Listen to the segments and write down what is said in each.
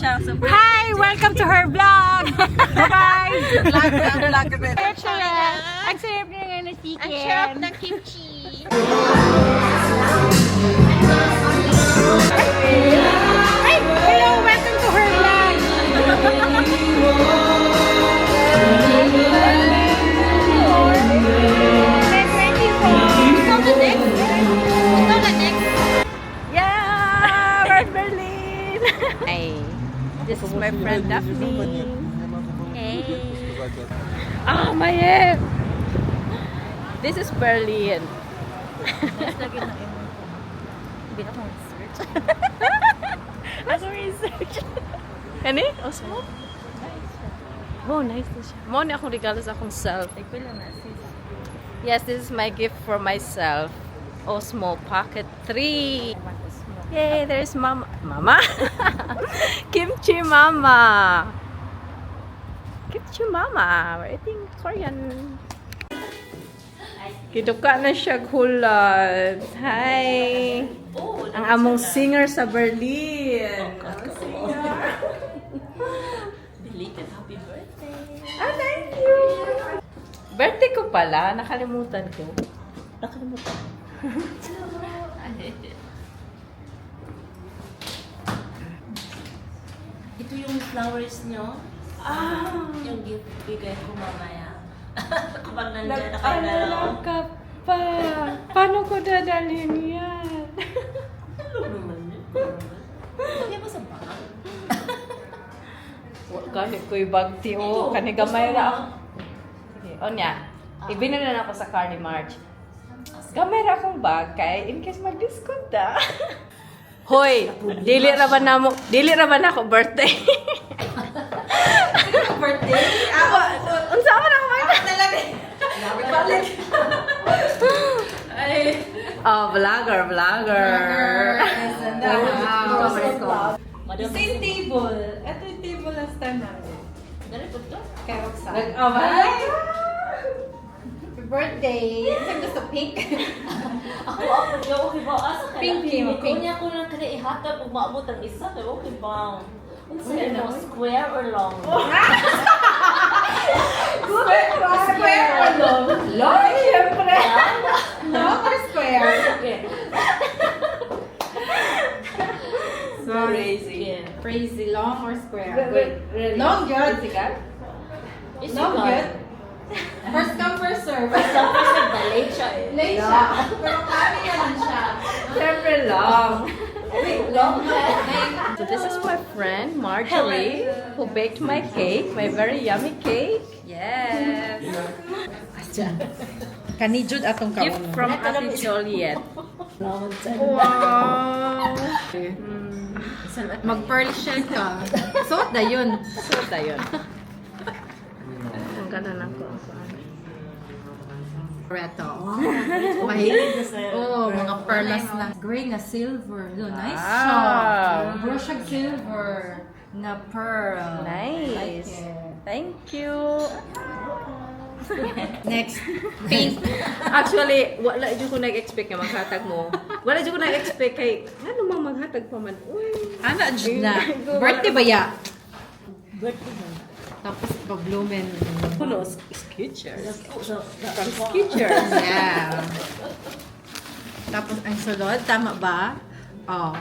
siya. Hi! Welcome to her vlog! Bye-bye! Vlog rin. Ang sarap na nga na chicken. Ang sarap ng kimchi. Ay! Hello! Welcome to her vlog! Yeah! We're in Berlin! Hey! This is my friend Daphne. Hey! Ah, my head! This is Berlin. Hindi na akong search. Ako research. Kani? Osmo? Oh, nice na siya. Mo ni akong regalo sa akong self. Pila na sis. Yes, this is my gift for myself. Osmo Pocket 3. Yay, there's Mama. Mama? Kimchi Mama. Kimchi Mama. We're eating Korean. Kituka na siya hulad. Hi. Ang among singer sa Berlin. Belated happy birthday. Ah, thank you. Birthday ko pala. Nakalimutan ko. Nakalimutan. Ito yung flowers nyo. Yung gift bigay ko mamaya. Kapag nandiyan na kayo na lang. Nag-alala ka pa. Paano ko dadalhin yan? Ano naman yun? Lagyan mo sa bag. Kani ko'y bagti o. Kani gamay ra ako. Sige, o niya. Ibinili na ako sa Carly March. Gamay ra akong bag kay in case mag-discount da. Hoy, dili ra man ako birthday. Birthday? Ako, unsa man ako man Talaga. Balik. Ay. Oh, vlogger. Same Table. Ito yung table last time namin. Dali po ito? Kay Roxanne. Nag-away. Happy birthday! Saan gusto pink? Ako, yung okay ba? Asa ka Pink, lang? pink. Kunya ko lang kada ihatag kung maabot ang isa. Kaya okay ba? Ano mo? Square or long? Square or long? Long, syempre! Long or square? Okay. Crazy. Crazy, long or square? Really? Long good. Is Long it good. First come, first serve. Basta first nag-late siya eh. Late siya. Pero kami naman siya. Siyempre long. Long So this is my friend Marjorie who baked my cake, my very yummy cake. Yes. Kanijud atong Gift from Ate Joliet. Wow! Mag-pearl shell ka. Suot na yun. So tayo. Ang ganda na ko. Reto. Mahilig oh, mga perlas na. Gray na silver. Oh, nice siya. Wow. Brush of silver na pearl. Nice. Like it. Thank you. Next. Pink. Actually, wala dyan ko nag-expect nga maghatag mo. Wala dyan ko nag-expect kay, ano mang maghatag pa man. Uy. Ano, na? Birthday ba ya? Birthday mo. Tapos pablumen. Puno, Skechers. So, From Skechers. Yeah. Tapos ang sulod, tama ba? Oh.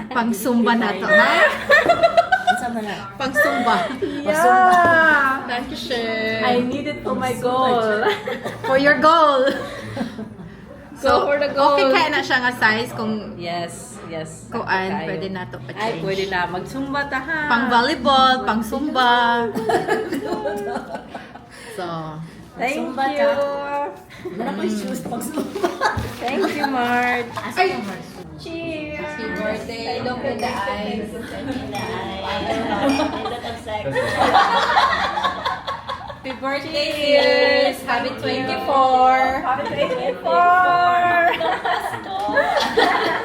Pang sumba na to, ha? Sama na. Pang sumba. Yeah. Thank you, Sher. I need it for my goal. For your goal. So, for the goal. Okay kaya na siya nga size kung Yes. kuan, Tayo. pwede na to pa-change. Ay, pwede na. Magsumba ta ha. Pang volleyball, pang zumba. So, Thank Sumba you. ka. Wala ko yung shoes pag sumba. Thank you, Marge. ay, Cheers. happy birthday. Look in the eyes. Happy birthday, sis. Happy 24. Happy 24.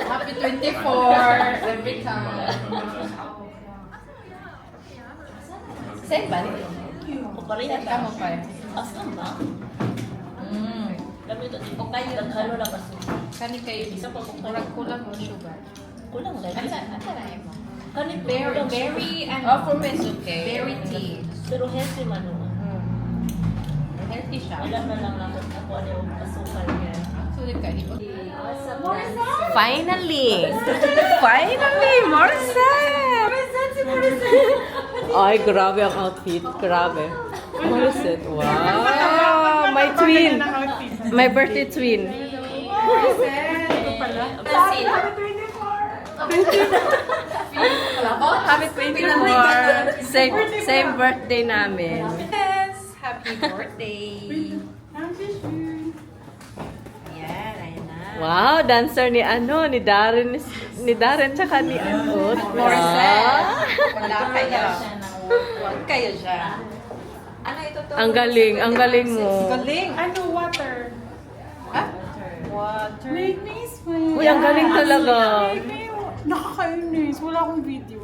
Happy 24 every time. Same ba? Pareha ka. Tama pa. Asam ba? Kami ito, O kayo, naghalo na kasi. kani kayo, Isa pa kung murag kulang mo sugar. Kulang rin. Asa na mo? Kanit Very, kulang siya. very, Oh, for me it's okay. very tea. Pero healthy man o. Healthy siya. Wala na lang ako ano yung asukal niya. Sulit ka, di ba? Finally! Finally! Morissette! Ay, grabe ang outfit. Grabe. Morissette. Wow! My twin. My birthday twin. Happy 24. Same birthday namin. Yes! Happy birthday! Yan, ayun na. Wow, dancer ni ni Darren tsaka ni Anot. Morissette! Wala kayo. Huwag kayo dyan. Ano ito to? Ang galing mo. Galing! Ano, water. Ah? Water. Make me sweat. Uy, ang galing talaga. Nakakainis. Wala akong video.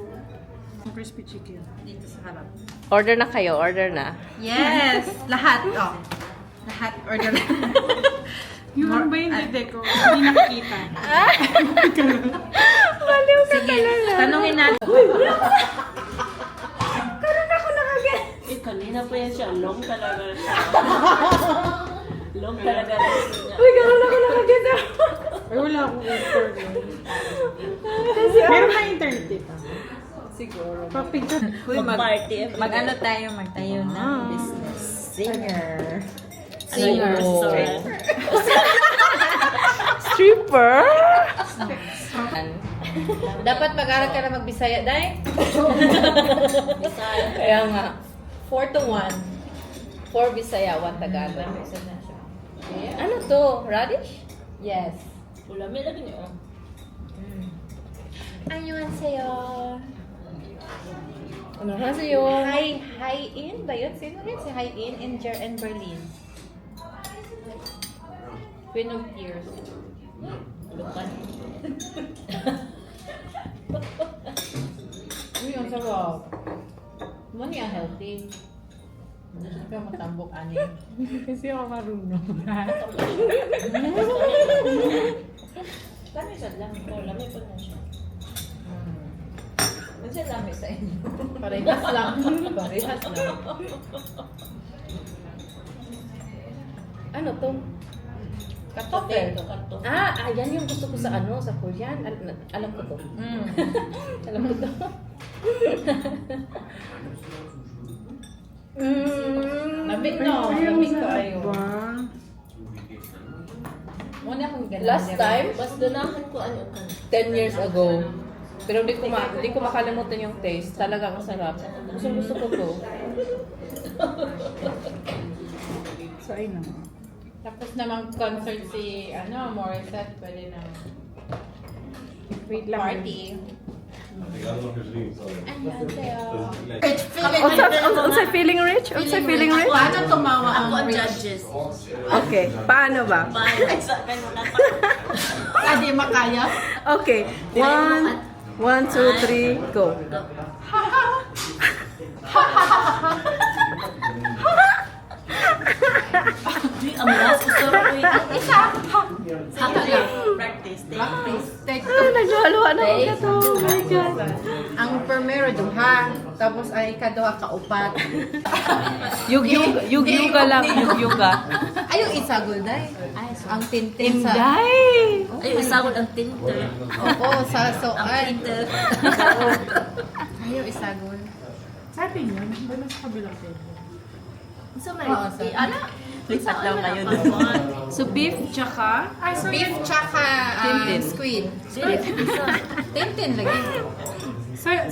Crispy chicken. Dito sa harap. Order na kayo, order na. Yes! Lahat. Oh. Lahat order na. Yung ba yung dede ko? Hindi nakikita. Baliw ka Sige, talaga. tanungin natin. Eh, kanina pa yan siya. Long talaga siya. Long talaga rin niya. Uy, gano'n ako nakaganda. Ay, wala akong internet. Meron na internet dito. Siguro. Papicture. Mag-party. Mag-ano tayo? Magtayo ng business. Singer. Singer. Sorry. Stripper? Dapat mag-aral ka na mag-Bisaya, Day. Bisaya. Kaya nga. 4 to 1. 4 Bisaya, 1 Tagalog. Ano to? Radish? Yes. Wala, may lagi niyo. Annyeonghaseyo. Ano nga sa'yo? Hi In ba yun? Sino rin si Hi In in Berlin? Queen of Tears. Lukan. Uy, ang sarap. Mani ang healthy. Hindi siya matambok ani. Kasi ako marunong. Kami sa lang. Oh, lami pa na siya. Ano siya lami sa inyo? Parehas lang. Parehas lang. Ano to? Kartoffel. Kanto. Yan yung gusto ko sa sa Korean. Alam ko to. Alam ko to. Lamig no. Lamig ko ayo. Ba? Muna akong ganun. Last time, Mas ganahan ko ano kan. 10 years ago. Pero hindi ko makalimutan yung taste. Talagang ang sarap. Gusto ko to. So, ayun na. Tapos namang concert si Morissette, pwede na Wait lang. party. Ik had het nog gezien, sorry. Unsay feeling rich? Unsay feeling rich? Paano tumawa Ako ang judges. Okay. Paano ba? Bye. Sa akin wala pa. Hindi makaya? Okay. 1, 2, 3, go. Di amas ko sa Isa! practice. Take Naghaluan na ako to. Oh my God. Ang primero duha, tapos ay ikaduha kaupat. Yuga lang. Yuga. Ay, yung isa gulday. Ang tintin sa... Inday. Ay, isagod ang tinter. Oo, sa Ang soan. tinter. Ay, yung isa gul. Sa atin yun, ba nasa kabilang table? So, may Oo, sa- ano? Lipat lang kayo doon. So beef tsaka Ay, so Beef tsaka Tintin. squid. Squid. Tintin lagi.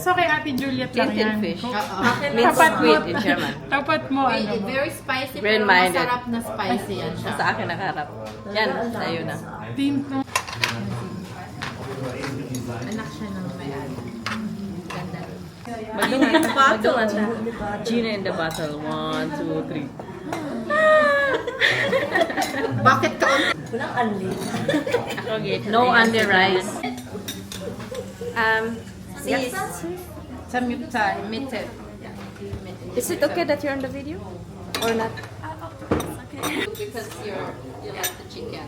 So kay Ate Juliet lang Tintin yan. fish. Oo. means Tapat mo. squid in German. Tapat mo, ano mo. Very spicy, pero Brain-minded. masarap na spicy yan siya. Sa akin nakaharap. Yan, sa'yo na. Tinto. Anak siya ng may-ari. Ganda. Magdungan siya. Gina in the battle. 1, 2, 3. Bakit ka Walang unli. Okay. No under rice. Sis. Sa mitte. Is it okay that you're on the video? Or not? Because you like the chicken.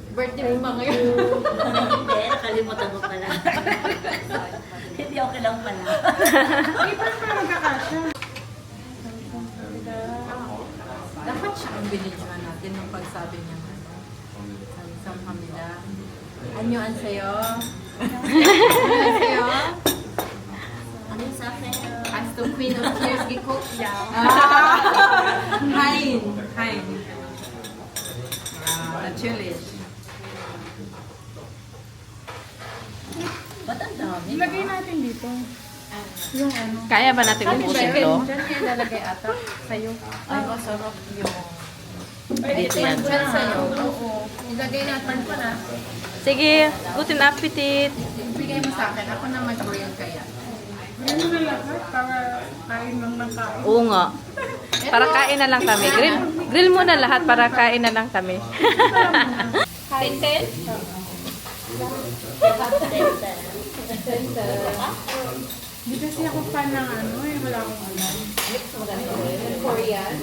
Birthday mo ba ngayon? Hindi, nakalimutan ko pala. Hindi, okay lang pala. Ay, parang magkakasya. Dapat siya ang binigyan natin nung pagsabi niya. Samsam Hamida. Anyoan sa'yo. Anyoan sa'yo. Ano yung sa akin? As the Queen of Tears, giko. Hein. Hein. Natürlich. Ba't ang dami? Ilagay natin dito. Yung ano. Kaya ba natin ubusin to? Diyan niya lalagay ata. Sa'yo. Ay, masarap yung... Dito yan. Diyan sa'yo. Oo. Ilagay natin pa na. Sige, guten appetit. Bigay mo sa akin. Ako na mag-grill kaya. Yan mo na lahat para kain lang ng kain. Oo nga. Para kain na lang kami. Grill mo na lahat para kain na lang kami. Tintin? Hindi kasi ako fan ng ano eh. Wala akong alam. Korean?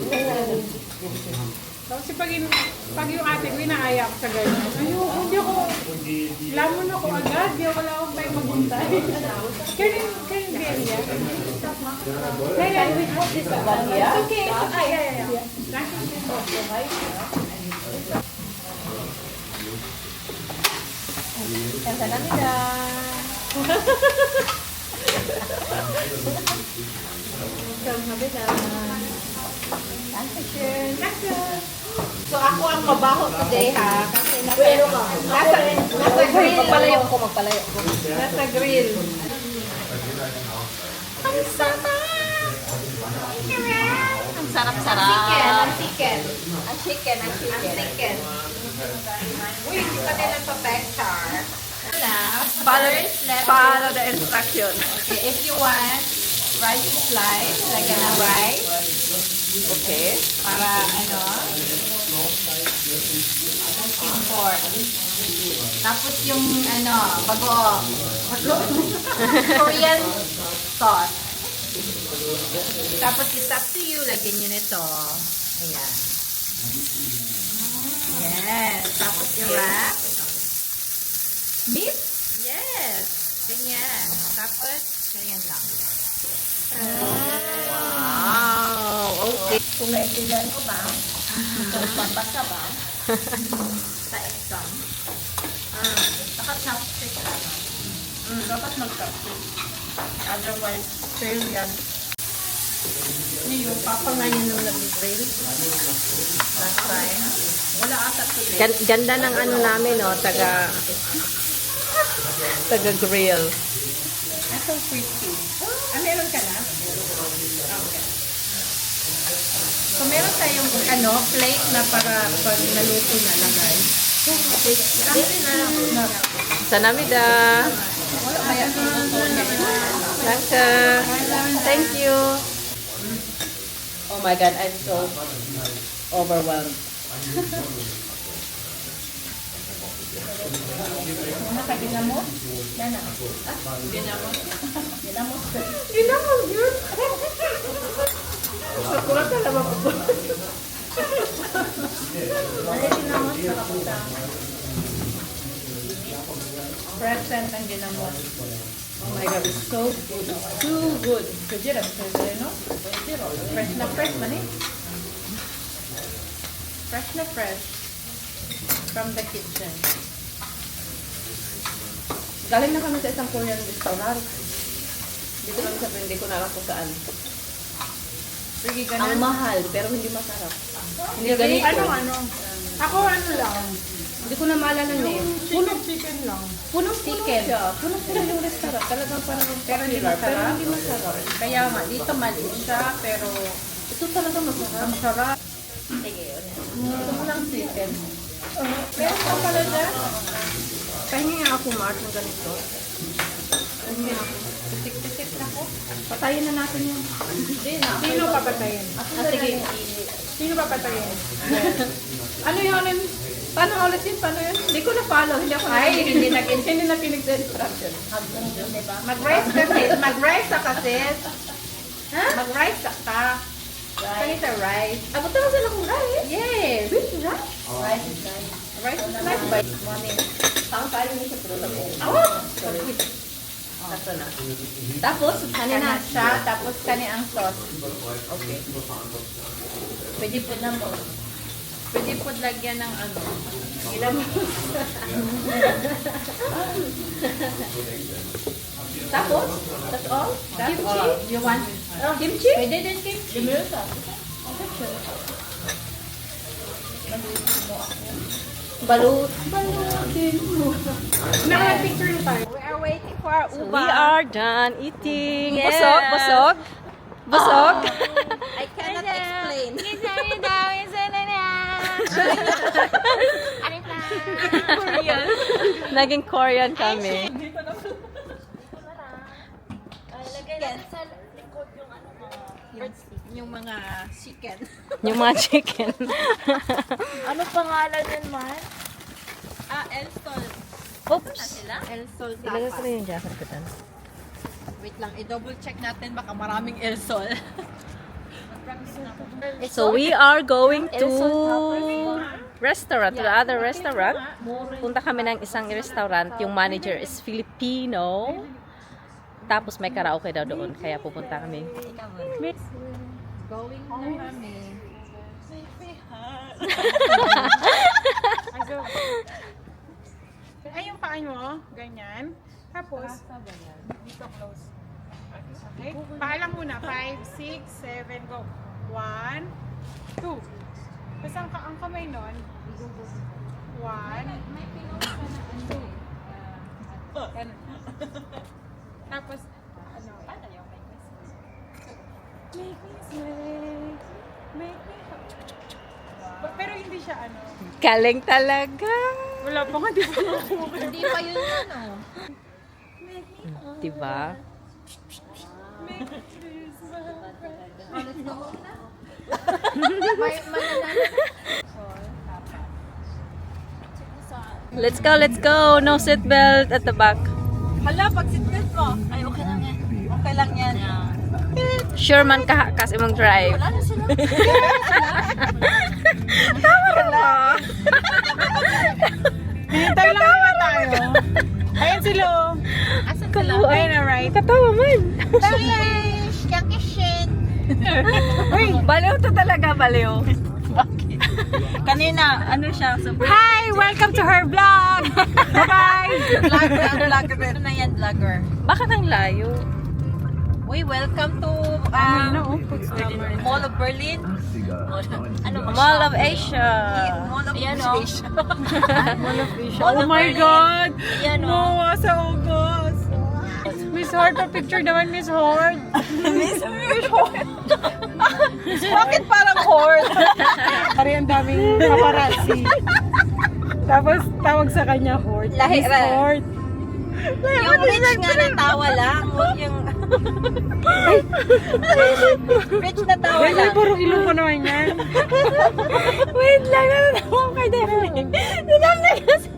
Kasi pag yung ate ko, inaaya ko sa ganyan. Ayoko, hindi ako, lamon ako agad. Wala akong tayo maguntay. Kanin Delia. Kaya, we have this one. It's okay. Yeah. Kamsahamnida. Kamsahamnida. Dankeschön. So ako ang mabaho today ha. Kasi nasa grill. Magpalayo ko. Nasa grill. Ang sarap! Ang sarap-sarap. Ang chicken. Ang chicken. Uy, hindi pa nila pa-picture. Follow the instruction. Okay, if you want rice slice, lagyan ng rice. Okay. Para ano? Yung pork. Tapos yung ano, bagoong. Korean sauce. Tapos it's up to you, lagyan nyo nito. Ayan. Yes. Tapos i-wrap. Beef? Yes. Ganyan. Tapos, ganyan lang. Wow. Okay. Kung naiintindihan ko ba? Pampasa ba? Sa exam. Naka-chopstick ka na. Dapat mag-chopstick. Otherwise, fail yan. Yung papa nga yun nung nag-grill. Last time. Wala ata today. Ganda ng ano namin, no? Taga-grill. Ito crispy. Meron ka na? Okay. So, meron tayong ano, plate na para pag naluto na lagay. Sanamida. Danke. Thank you. Oh my God, I'm so overwhelmed. Ginamos? Yan na. Ginamos? Ginamos yun. Sakura ka naman po. Ano yung ginamos sa kaputa? Present ang ginamos. Oh my God, it's so good. Too good. Kajira, no? Fresh na fresh man eh. Fresh na fresh. From the kitchen. Galing na kami sa isang Korean restaurant. Dito kami sa hindi ko na alam kung saan. Sige, Ang ganun. mahal, pero hindi masarap. Hindi ganito. Ano? Ako ano lang. Hindi ko na maalala na eh. Chicken lang. Punong-puno siya. Punong-puno yung restaurant. Talagang parang Pero hindi popular, pero masarap. hindi masarap. Kaya nga, dito maliit siya, pero Ito talaga masarap. ang sarap. Sige, yun. Gusto mo ng chicken. Meron pa pala dyan. Pahingi nga ako, Mark, ng ganito. Pahingi ako. Pitik-pitik na ko. Patayin na natin yan. Hindi na. Sino papatayin? Sige. Sino papatayin? Ano yun? Paano ulit yun? Paano yun? Hindi ko na-follow. Hindi ako Ay, hindi hindi nakinig sa instruction. Mag-rice ka, sis. Mag-rice ka, sis. Ha? Mag-rice ka. Kanita rice. Abot na sila kung rice. Yes. Which rice? Rice is rice. Rice is nice ba? Mami. Saan kayo niyo siya pero Ito na. Tapos, Kanina siya, tapos kani ang sauce. Okay. Pwede po na mo. Pwede po lagyan ng ano. Ilang Tapos, that's all? That's Kimchi? all. You want? Kimchi? Pwede din kimchi. Balut. Naka-picture na tayo. We are waiting for our We are done eating. Busog, busog. Busog. I cannot explain. Korean. Naging Korean kami. Yung mga chicken. Yung mga chicken. Ano pangalan nun, man? El Sol. Oops. El Sol Ilagay ko tapas. rin yung jacket ko tan. Wait lang, i-double check natin baka maraming El Sol. So we are going to restaurant, to the other restaurant. Punta kami ng isang restaurant. Yung manager is Filipino. Tapos may karaoke daw doon. Kaya pupunta kami. Going na kami. Ay, yung paa mo, ganyan. Tapos, dito close. Okay? Paa lang muna. 5, 6, 7, go. 1, 2. Tapos ang kamay nun, 1. May pinost ka na ano eh. Ganun. Tapos, ano, Paano yung may pinost? make me sway, make me pero hindi siya ano. Galing talaga. Wala pa nga, di ba nakuha? Hindi pa yun ano. Diba? May mananalo. Let's go, let's go. No seatbelt at the back. Hala, pag seatbelt mo. Ay, okay lang yan. Okay lang yan. Sure man ka kasi imong drive. Wala na sila. Hinintay lang naman tayo. Ayan sila. Oh. Asan sila? Ayun na, right? Katawa man. English! Yakishin! Uy, baliw to talaga, baliw. Kanina, ano siya? Hi! Welcome to her vlog! Bye-bye! Vlogger. Ito na yan, vlogger. Bakit ang layo? Uy, welcome to Mall of Berlin. Ano ba Mall of Asia. Mall of Ayan, oh. Asia. Oh my God! Ayan, Wow, sa August! Miss Hort, pa-picture naman, Miss Hort. Miss Hort. Bakit parang Hort? Pari ang daming paparazzi. Tapos tawag sa kanya Hort. Lahi Miss ra. Hort. Yung rich nga na tawa lang. Huwag yung... rich na tawa Ay, lang. parang ilong ko naman yan. Wait lang, natawa ko kay Devin. Sinamna kasi.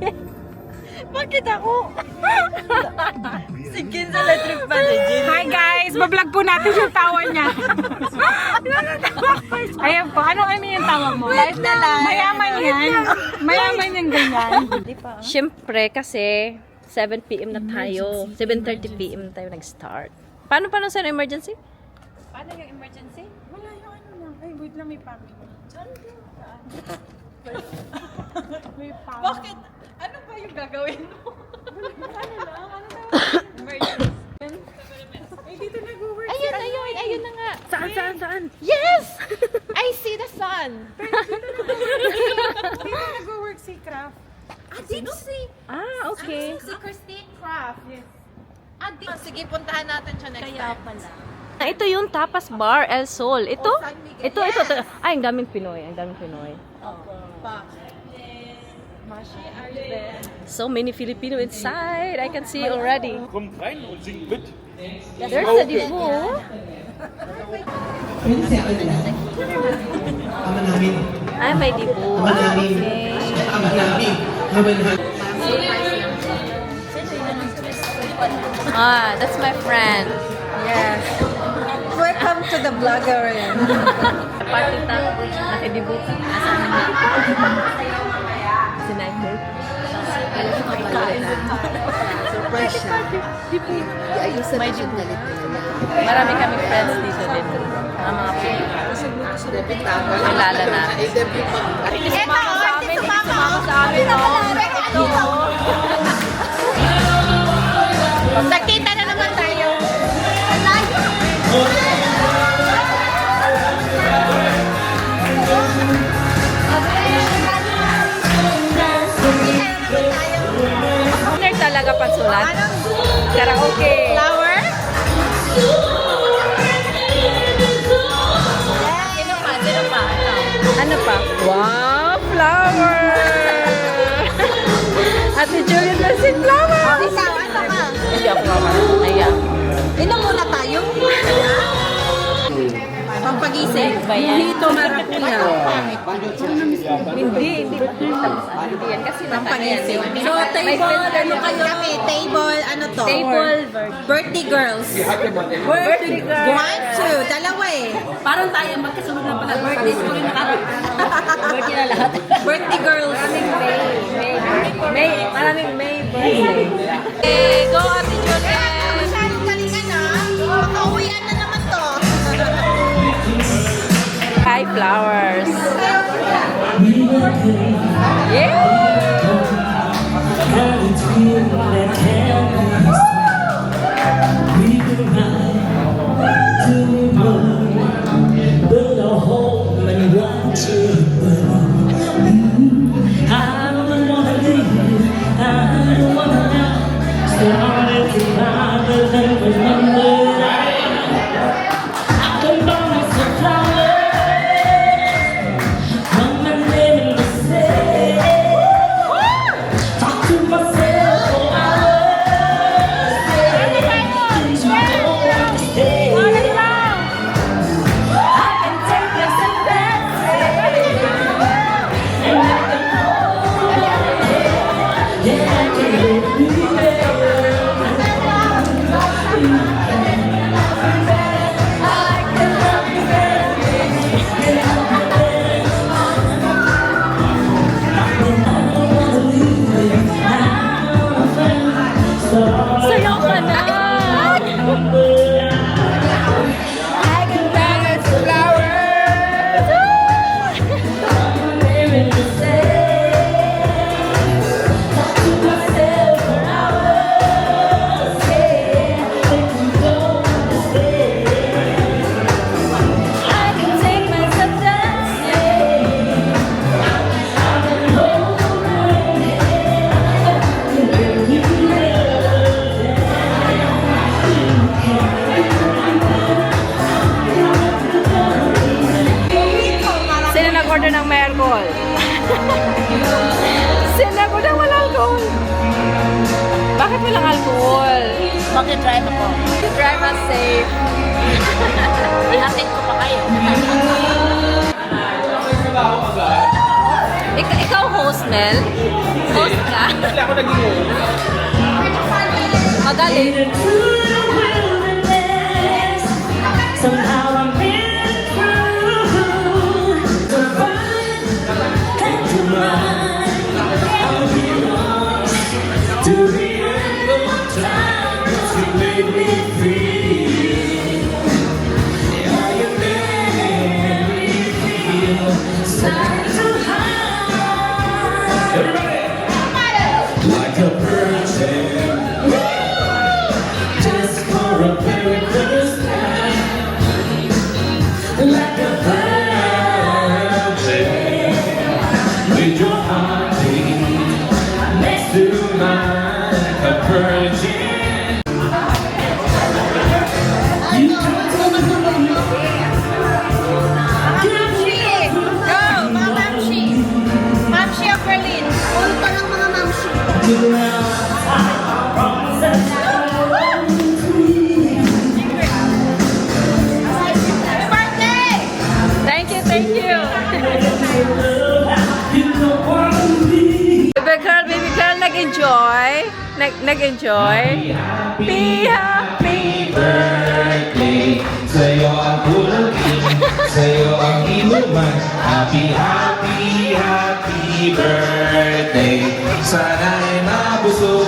Bakit ako? Sige sa electric manager. Hi guys! Bablog po natin yung tawa niya. Ayan po, ano yung tawa mo? Live na live. Mayaman yan. Mayaman yung ganyan. Siyempre kasi 7 p.m. na tayo. 7:30 p.m. na tayo nag-start. Paano sa emergency? Paano yung emergency? Wala yung ano lang. Ay, wait lang, may family. May family. Bakit? Ano ba yung gagawin mo? Ay, dito nag-work. Ayun na nga. Saan? Yes! I see the sun. Dito nag-work si Kraft. Dito si... Ah, okay. Si Christine Craft. Yes. Dito. Sige, puntahan natin siya next Kaya time. pala. Ito yung Tapas Bar El Sol. Ito? Oh, San Miguel. Ito. Ay, ang daming Pinoy. Pa. Mashi, are you there? So many Filipino inside. I can see already. Kommt rein und singt mit. There's a dibu. Ay, may dibu. Okay. Ah, that's my friend. Yes. Welcome to the vlogger. Party ta. Nakidibu. Sinay. Surprise siya. Iayusan na siya galit nila. Marami kaming friends dito din. Mga kilala na. Nagkita na naman tayo. Partner talaga pagsulat. Karaoke. Flower? Sino pa? Ano pa? Wow, flower! Ate Juliet na si flower! Ikaw, ano ka? Hindi ako mama. Ayan. Inom muna tayo. Pampagising. Dito marakuya. Hindi. Hindi yan kasi Pampagising. So, Table, ano kayo? Kami, table, ano to? Table. Birthday girls. Birthday girl. One, two, dalawa eh. Parang tayo magkasunod lang pala. Birthday ko rin Birthday na lahat. Birthday girls. Maraming May birthday. Okay, go Ate Juliet! Masyadong galingan na. Makauwian na naman to. Hi, flowers! Yeah! Sayaw ka na! I can bang as flowers! I can take myself dancing. Sino nag-order ng may alcohol? Sino nag-order ng walang alcohol? Bakit walang alcohol? Bakit drive ako? To drive us safe. Ihatid ko pa kayo. Ikaw host, Mel? Host ka? Hindi ako naging host. Magaling. Somehow I'm feeling through the fight to run. I'll be lost to the end of time to make me free. I can make me feel time to high. Everybody, like a virgin, just for a very first time. Like a virgin, with your heartbeat next to mine, like a virgin. You can tell me Go, mga mamshi. Mamshi of Berlin. Ulo pa ng mga mamshi. Birthday! Thank you. Baby girl, nag-enjoy? Nag-enjoy? Be happy! birthday sa'yo ang kulangin, sa'yo ang inuman. Happy, happy, happy Happy birthday, sana'y mabusog